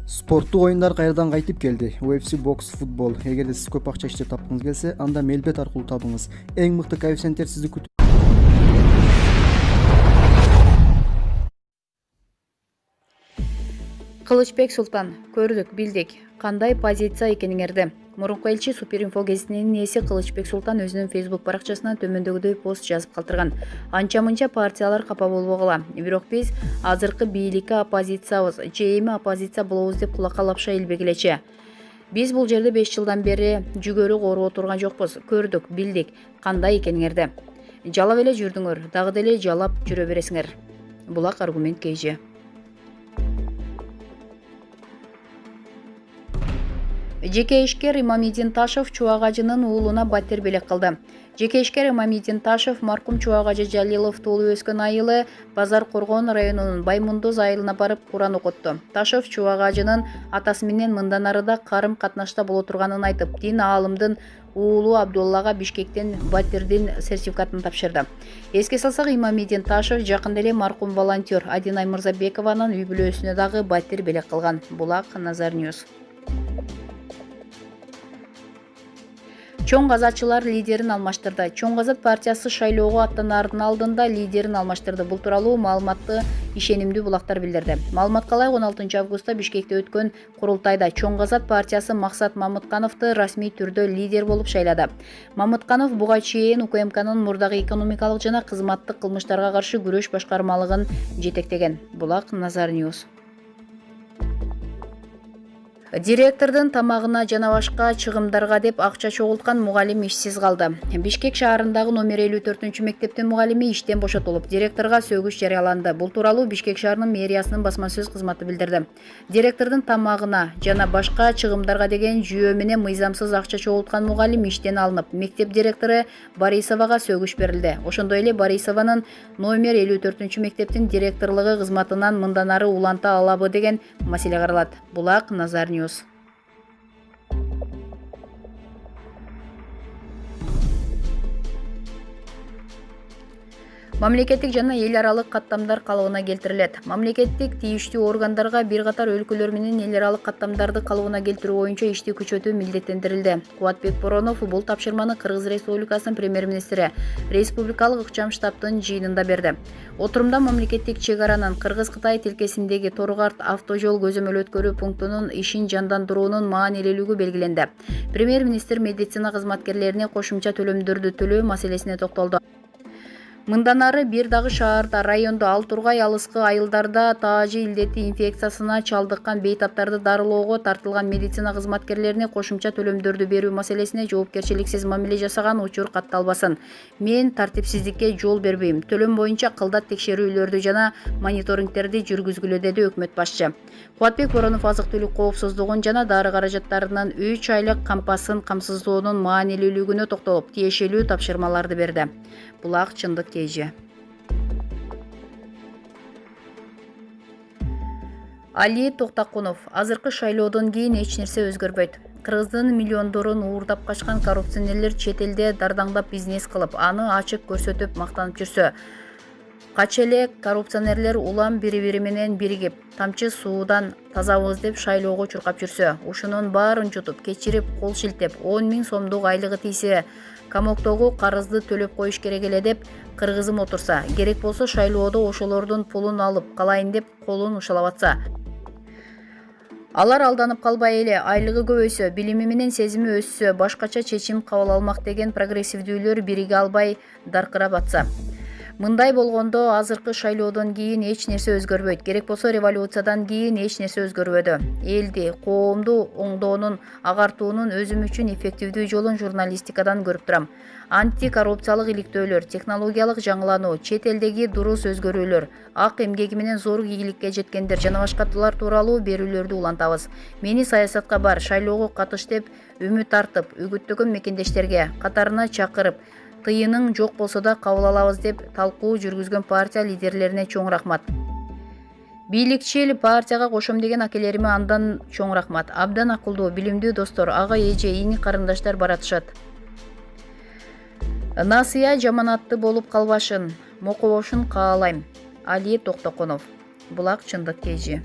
Спорттук оюндар кайрадан кайтып келди. UFC Box Football. Эгерде сиз көп акча иштеп тапкыңыз келсе, анда Мелбет аркылуу табыңыз. Эң мыкты коэффициенттер сизди күтүп. Кылычбек Султан, көрдүк, билдик. Кандай позиция экениңерди? Мурунку элчи Суперинфо гезитинин ээси Кылычбек Султан өзүнүн Facebook баракчасына төмөндөгүдөй пост жазып калтырган. Анча-мынча партиялар капа болбогула. Бирок биз азыркы бийликке оппозициябыз, же эми оппозиция болобуз деп кулакка лапша илбегилечи. Биз бул жерде 5 жылдан бери жүгөрү кооруп отурган жокпуз. Көрдүк, билдик. Кандай экениңерди? Жалап эле жүрдүңөр, дагы деле жалап жүрө бересиңер. Булак аргумент KG. Жеке ишкер Имамидин Ташев Чубак ажынын уулуна батир белек кылды. Жеке ишкер Имамидин Ташев маркум Чубак ажы Жалилов туулуп өскөн айылы Базар Коргон районунун Баймундоз айылына барып Куран окутту. Ташев Чубак ажынын атасы менен мындан арыда карым катнашта боло турганын айтып, дин аалымдын уулу Абдуллага Бишкектен батирдин сертификатын тапшырды. Эске салсак, Имамидин Ташев жакында эле маркум волонтер Адинай Мырзабекованын үй бүлөсүнө дагы батир белек кылган. Булак Назар Ньюс. Чоң газатчылар лидерин алмаштырды. Чоң газат партиясы шайлоого аттанаардын алдында лидерин алмаштырды. Бул тууралуу маалыматты ишенимдүү булактар билдирди. Маалыматка ылайык 16 августта Бишкекте өткөн курултайда Чоң газат партиясы Максат Мамыткановду расмий түрдө лидер болуп шайлады. Мамытканов буга чейин УКМКнын мурдагы экономикалык жана кызматтык кылмыштарга каршы күрөш башкармалыгын жетектеген. Булак Назар Ньюс. Директордун тамагына жана башка чыгымдарга деп акча чогулткан мугалим ишсиз калды. Бишкек шаарындагы номер 54 мектептин мугалими иштен бошотулуп, директорго сөгүш жарыяланды. Бул тууралуу Бишкек шаарынын мэриясынын басма сөз кызматы билдирди. Директордун тамагына жана башка чыгымдарга деген жүйө менен мыйзамсыз акча чогулткан мугалим иштен алынып, мектеп директору Борисовага сөгүш берилди. Ошондой эле Борисованын номер 54 мектептин директорлугу кызматынан мындан ары уланта алабы деген маселе каралат. Булак Назар Ньюс. Мамлекеттик жана эл аралык каттамдар калыбына келтирилет. Мамлекеттик тийиштүү органдарга бир катар өлкөлөр менен эл аралык каттамдарды калыбына келтирүү боюнча ишти күчөтүү милдеттендирилди. Кубатбек Боронов бул тапшырманы Кыргыз Республикасынын премьер-министри Республикалык ыкчам штабтын жыйынында берди. Отурумда мамлекеттик чек аранын Кыргыз-Кытай тилкесиндеги Торгарт автожол көзөмөл өткөрүү пунктунун ишин жандандыруунун маанилүүлүгү белгиленди. Премьер-министр медицина кызматкерлерине кошумча төлөмдөрдү төлөө маселесине токтолду. Мындан ары бир дагы шаарда, райондо, ал тургай алыскы айылдарда таажы илдети инфекциясына чалдыккан бейтаптарды дарылоого тартылган медицина кызматкерлерине кошумча төлөмдөрдү берүү маселесине жоопкерчиликсиз мамиле жасаган учур катталбасын. Мен тартипсиздикке жол бербейм. Төлөм боюнча кылдат текшерүүлөрдү жана мониторингтерди жүргүзгүлө, деди өкмөт башчы. Кубатбек Боронов азык-түлүк коопсуздугун жана дары каражаттарынын 3 айлык кампасын камсыздоонун маанилүүлүгүнө токтолуп, тиешелүү тапшырмаларды берди. Булак чындык KG. Али Токтакунов, азыркы шайлоодон кийин эч нерсе өзгөрбөйт. Кыргыздын миллиондорун уурдап качкан коррупционерлер чет элде дардаңдап бизнес кылып, аны ачык көрсөтүп мактанып жүрсө, кача эле коррупционерлер улам бири-бири менен биригип, тамчы суудан тазабыз деп шайлоого чуркап жүрсө, ушунун баарын жутуп, кечирип, кол шилтеп, 10 000 сомдук айлыгы тийсе, камоктогу карызды төлөп коюш керек эле деп кыргызым отурса, керек болсо шайлоодо ошолордун пулун алып калайын деп колун ушалап атса, алар алданып калбай эле айлыгы көбөйсө, билими менен сезими өссө, башкача чечим кабыл алмак деген прогрессивдүүлөр бириге албай даркырап атса. Мындай болгондо азыркы шайлоодон кийин эч нерсе өзгөрбөйт. Керек болсо революциядан кийин эч нерсе өзгөрбөдү. Элди, коомду оңдоонун, агартуунун өзүм үчүн эффективдүү жолун журналистикадан көрүп турам. Антикоррупциялык иликтөөлөр, технологиялык жаңылануу, чет элдеги дурус өзгөрүүлөр, ак эмгеги менен зор ийгиликке жеткендер жана башкалар тууралуу берүүлөрдү улантабыз. Мени саясатка бар, шайлоого катыш деп үмүт артып, үгүттөгөн мекендештерге катарына чакырып, тыйының жок болсо да кабыл алабыз деп талкуу жүргүзгөн партия лидерлерине чоң рахмат. Бийликчил партияга кошом деген акелериме андан чоң рахмат. Абдан акылдуу, билимдүү достор, ага эже, ини карындаштар баратышат. Насыя жаманатты болуп калбашын, мокобошун каалайм. Али Токтокунов. Булак чындык KG.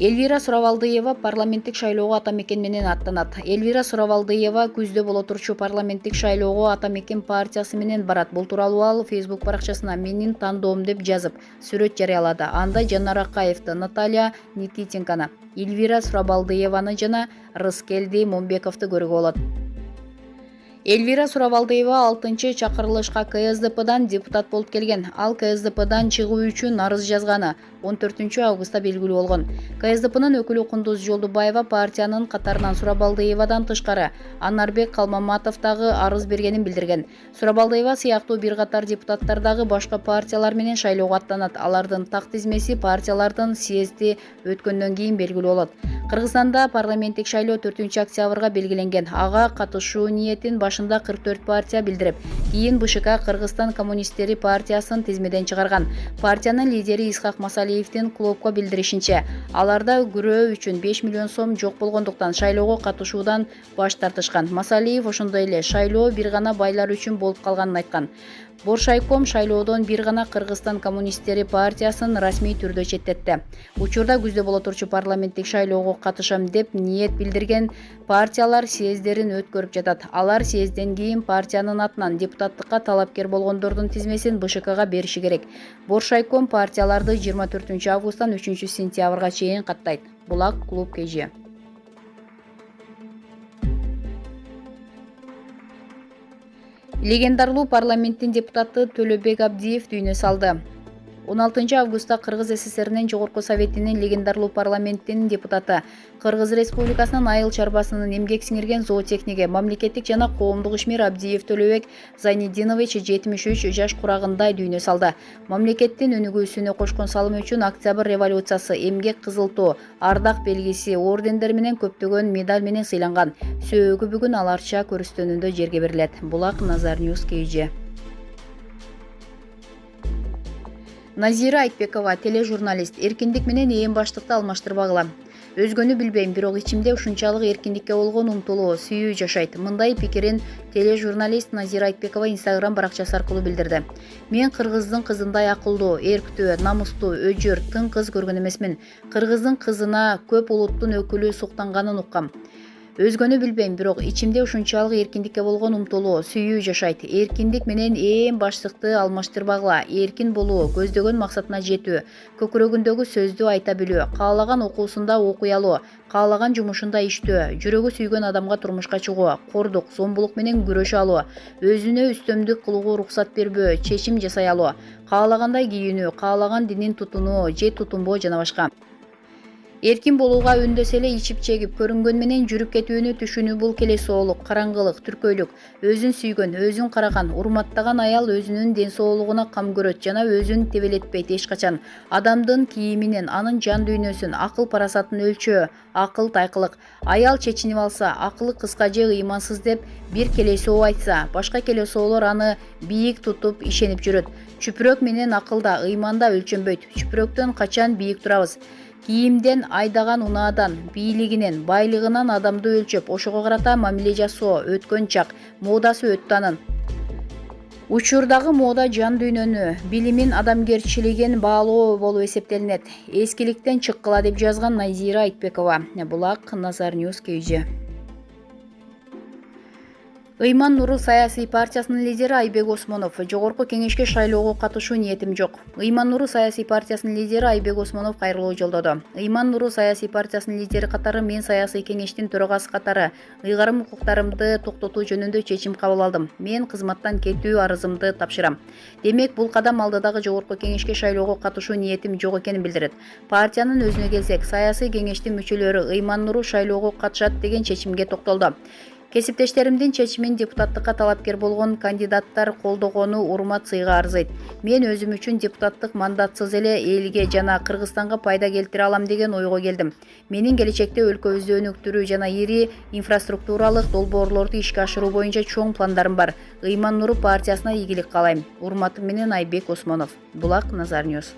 Эльвира Сурабалдыева парламенттик шайлоого ата мекен менен аттанат. Эльвира Сурабалдыева күздө боло турчу парламенттик шайлоого ата мекен партиясы менен барат. Бул тууралуу ал Facebook баракчасына менин тандоом деп жазып, сүрөт жарыялады. Анда Жанар Акаевди, Наталья Никитенканы, Эльвира Сурабалдыеваны жана Рыскелди Момбековду көрүүгө болот. Эльвира Сурабалдыева 6-чакырылышка КСДПдан депутат болуп келген. Ал КСДПдан чыгуу үчүн арыз жазганы 14-августта белгилүү болгон. КСДПнын өкүлү Кундуз Жолдубаева партиянын катарынан Сурабалдыевадан тышкары Анарбек Калмаматов дагы арыз бергенин билдирген. Сурабалдыева сыяктуу бир катар депутаттар дагы башка партиялар менен шайлоого аттанат. Алардын так тизмеси партиялардын съезди өткөндөн кийин белгилүү болот. Кыргызстанда парламенттик шайлоо 4-октябрга белгиленген. Ага катышуу ниетин башында 44 партия билдирип, кийин БШК Кыргызстан коммунисттери партиясын тизмеден чыгарган. Партиянын лидери Исхак Масалиевдин клубка билдиришинче, аларда күрөө үчүн 5 миллион сом жок болгондуктан шайлоого катышуудан баш тартышкан. Масалиев ошондой эле шайлоо бир гана байлар үчүн болуп калганын айткан. Боршайком шайлоодон бир гана Кыргызстан коммунисттери партиясын расмий түрдө четтетти. Учурда күздө боло турчу парламенттик шайлоого катышам деп ниет билдирген партиялар съездерин өткөрүп жатат. Алар съездден кийин партиянын атынан депутаттыкка талапкер болгондордун тизмесин БШКга бериши керек. Боршайком партияларды 24-августтан 3-сентябрга чейин каттайт. Булак клуб КЖ. Легендарлуу парламенттин депутаты Төлөбек Абдиев дүйнө салды. 16-августта Кыргыз СССРинин Жогорку Советинин легендарлуу парламенттин депутаты, Кыргыз Республикасынын айыл чарбасынын эмгек сиңирген зоотехниги, мамлекеттик жана коомдук ишмер Абдиев Төлөбек Зайнидинович 73 жаш курагында дүйнө салды. Мамлекеттин өнүгүүсүнө кошкон салымы үчүн Октябрь революциясы, эмгек кызыл тоо, ардак белгиси, ордендер менен көптөгөн медаль менен сыйланган. Сөөгү бүгүн аларча көрүстөнүндө жерге берилет. Булак Назар Ньюс КЖ. Назира Айтбекова, тележурналист, эркиндик менен ээн баштыкты алмаштырбагыла. Өзгөнү билбейм, бирок ичимде ушунчалык эркиндикке болгон умтулуу, сүйүү жашайт. Мындай пикирин тележурналист Назира Айтбекова Instagram баракчасы аркылуу билдирди. Мен кыргыздын кызындай акылдуу, эрктүү, намустуу, өжөр, тың кыз көргөн эмесмин. Кыргыздын кызына көп улуттун өкүлү суктанганын уккам. Өзгөнү билбейм, бирок ичимде ушунчалык эркиндикке болгон умтулуу, сүйүү жашайт. Эркиндик менен ээн баштыкты алмаштырбагыла. Эркин болуу, көздөгөн максатына жетүү, көкүрөгүндөгү сөздү айта билүү, каалаган окуусунда окуй алуу, каалаган жумушунда иштөө, жүрөгү сүйгөн адамга турмушка чыгуу, кордук, зомбулук менен күрөшө алуу, өзүнө үстөмдүк кылууга уруксат бербөө, чечим жасай алуу, каалагандай кийинүү, каалаган динин тутунуу же тутунбоо жана башка. Эркин болууга үндөсө эле ичип чегип көрүнгөн менен жүрүп кетүүнү түшүнүү бул келесоолук, караңгылык, түркөйлүк, өзүн сүйгөн, өзүн караган, урматтаган аял өзүнүн ден соолугуна кам көрөт жана өзүн тебелетпейт эч качан. Адамдын кийиминен анын жан дүйнөсүн, акыл парасатын өлчөө, акыл тайкылык. Аял чечинип алса, акылы кыска же ыймансыз деп бир келесоо айтса, башка келесоолор аны бийик тутуп ишенип жүрөт. Чүпүрөк менен акылда, ыйманда өлчөнбөйт. Чүпүрөктөн качан бийик турабыз? Кийимден, айдаган унаадан, бийлигинен, байлыгынан адамды өлчөп, ошого карата мамиле жасоо, өткөн чак, модасы өттү анын. Учурдагы мода жан дүйнөнү, билимин, адамгерчилигин баалоо болуп эсептелинет. Эскиликтен чыккыла деп жазган Назира Айтбекова. Булак Назар Ньюс КЖ. Ыйман Нуру саясий партиясынын лидери Айбек Осмонов: Жогорку кеңешке шайлоого катышуу ниетим жок. Ыйман Нуру саясий партиясынын лидери Айбек Осмонов кайрылуу жолдоду. Ыйман Нуру саясий партиясынын лидери катары мен саясий кеңештин төрагасы катары ыйгарым укуктарымды токтотуу жөнүндө чечим кабыл алдым. Мен кызматтан кетүү арызымды тапшырам. Демек, бул кадам алдыдагы жогорку кеңешке шайлоого катышуу ниетим жок экенин билдирет. Партиянын өзүнө келсек, саясий кеңештин мүчөлөрү Ыйман Нуру шайлоого катышат деген чечимге токтолду. Кесиптештеримдин чечимин депутаттыкка талапкер болгон кандидаттар колдогону урмат сыйга арзыйт. Мен өзүм үчүн депутаттык мандатсыз эле элге жана Кыргызстанга пайда келтире алам деген ойго келдим. Менин келечекте өлкөбүздү өнүктүрүү жана ири инфраструктуралык долбоорлорду ишке ашыруу боюнча чоң пландарым бар. Ыйман Нуру партиясына ийгилик каалайм. Урматым менен Айбек Осмонов. Булак Назар Ньюс.